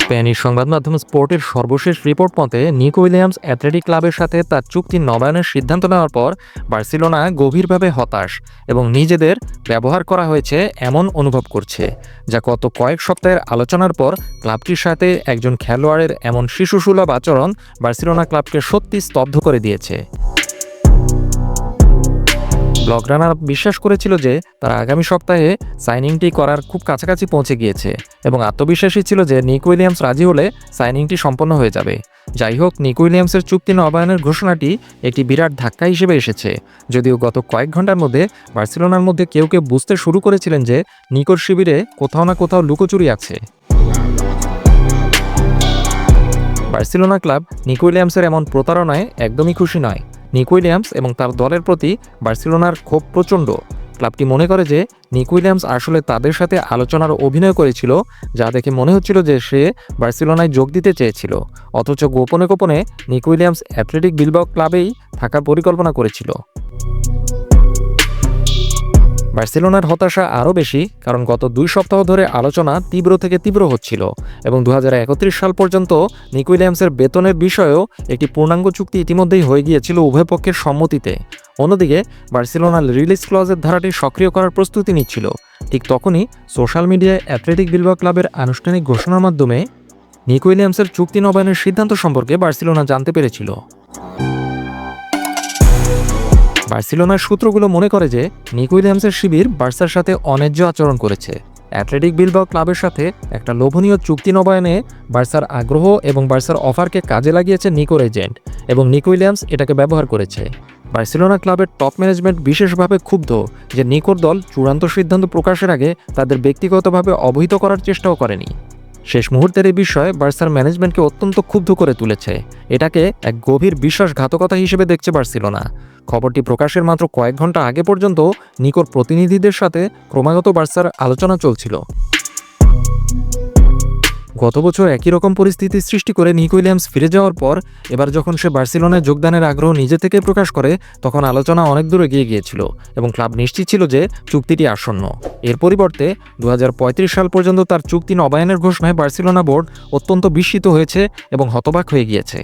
Spanish সংবাদ মাধ্যম স্পোর্টের সর্বশেষ রিপোর্ট মতে নিকো উইলিয়ামস অ্যাথলেটিক ক্লাবের সাথে তার চুক্তি নবায়নের সিদ্ধান্ত নেওয়ার পর বার্সেলোনা গভীরভাবে হতাশ এবং নিজেদের ব্যবহার করা হয়েছে এমন অনুভব করছে, যা গত কয়েক সপ্তাহের আলোচনার পর ক্লাবটির সাথে একজন খেলোয়াড়ের এমন শিশুসুলভ আচরণ বার্সেলোনা ক্লাবকে সত্যি স্তব্ধ করে দিয়েছে। ব্লগরানার বিশ্বাস করেছিল যে তারা আগামী সপ্তাহে সাইনিংটি করার খুব কাছাকাছি পৌঁছে গিয়েছে এবং আত্মবিশ্বাসী ছিল যে নিকো উইলিয়ামস রাজি হলে সাইনিংটি সম্পন্ন হয়ে যাবে। যাই হোক, নিকো উইলিয়ামসের চুক্তি নবায়নের ঘোষণাটি একটি বিরাট ধাক্কা হিসেবে এসেছে, যদিও গত কয়েক ঘন্টার মধ্যে বার্সেলোনার মধ্যে কেউ কেউ বুঝতে শুরু করেছিলেন যে নিকোর শিবিরে কোথাও না কোথাও লুকোচুরি আছে। বার্সেলোনা ক্লাব নিকো উইলিয়ামসের এমন প্রতারণায় একদমই খুশি নয়। নিকো উইলিয়ামস এবং তার দলের প্রতি বার্সেলোনার ক্ষোভ প্রচণ্ড। ক্লাবটি মনে করে যে নিকো উইলিয়ামস আসলে তাদের সাথে আলোচনার অভিনয় করেছিল, যা দেখে মনে হচ্ছিল যে সে বার্সেলোনায় যোগ দিতে চেয়েছিল, অথচ গোপনে গোপনে নিকো উইলিয়ামস অ্যাথলেটিক বিলবাও ক্লাবেই থাকার পরিকল্পনা করেছিল। বার্সেলোনার হতাশা আরও বেশি, কারণ গত 2 সপ্তাহ ধরে আলোচনা তীব্র থেকে তীব্র হচ্ছিল এবং 2031 সাল পর্যন্ত নিকো উইলিয়ামসের বেতনের বিষয়েও একটি পূর্ণাঙ্গ চুক্তি ইতিমধ্যেই হয়ে গিয়েছিল উভয় পক্ষের সম্মতিতে। অন্যদিকে বার্সেলোনা রিলিজ ক্লজের ধারাটি সক্রিয় করার প্রস্তুতি নিচ্ছিল। ঠিক তখনই সোশ্যাল মিডিয়ায় অ্যাথলেটিক বিলবাও ক্লাবের আনুষ্ঠানিক ঘোষণার মাধ্যমে নিকো উইলিয়ামসের চুক্তি নবায়নের সিদ্ধান্ত সম্পর্কে বার্সেলোনা জানতে পেরেছিল। বার্সেলোনার সূত্রগুলো মনে করে যে নিকো উইলিয়ামসের শিবির বার্সার সাথে অন্যায্য আচরণ করেছে। অ্যাথলেটিক বিলবাও ক্লাবের সাথে একটা লোভনীয় চুক্তি নবায়নে বার্সার আগ্রহ এবং বার্সার অফারকে কাজে লাগিয়েছে নিকোর এজেন্ট, এবং নিকো উইলিয়ামস এটাকে ব্যবহার করেছে। বার্সেলোনা ক্লাবের টপ ম্যানেজমেন্ট বিশেষভাবে ক্ষুব্ধ যে নিকোর দল চূড়ান্ত সিদ্ধান্ত প্রকাশের আগে তাদের ব্যক্তিগতভাবে অবহিত করার চেষ্টাও করেনি। শেষ মুহূর্তের এই বিষয়ে বার্সার ম্যানেজমেন্টকে অত্যন্ত ক্ষুব্ধ করে তুলেছে। এটাকে এক গভীর বিশ্বাসঘাতকতা হিসেবে দেখছে বার্সেলোনা। খবরটি প্রকাশের মাত্র কয়েক ঘন্টা আগে পর্যন্ত নিকোর প্রতিনিধিদের সাথে ক্রমাগত বার্সার আলোচনা চলছিল। গত বছর একই রকম পরিস্থিতি সৃষ্টি করে নিকো উইলিয়ামস ফিরে যাওয়ার পর এবার যখন সে বার্সেলোনায় যোগদানের আগ্রহ নিজে থেকে প্রকাশ করে, তখন আলোচনা অনেক দূর এগিয়ে গিয়েছিল এবং ক্লাব নিশ্চিত ছিল যে চুক্তিটি আসন্ন। এর পরিবর্তে 2035 সাল পর্যন্ত তার চুক্তি নবায়নের ঘোষণায় বার্সেলোনা বোর্ড অত্যন্ত বিস্মিত হয়েছে এবং হতবাক হয়ে গিয়েছে।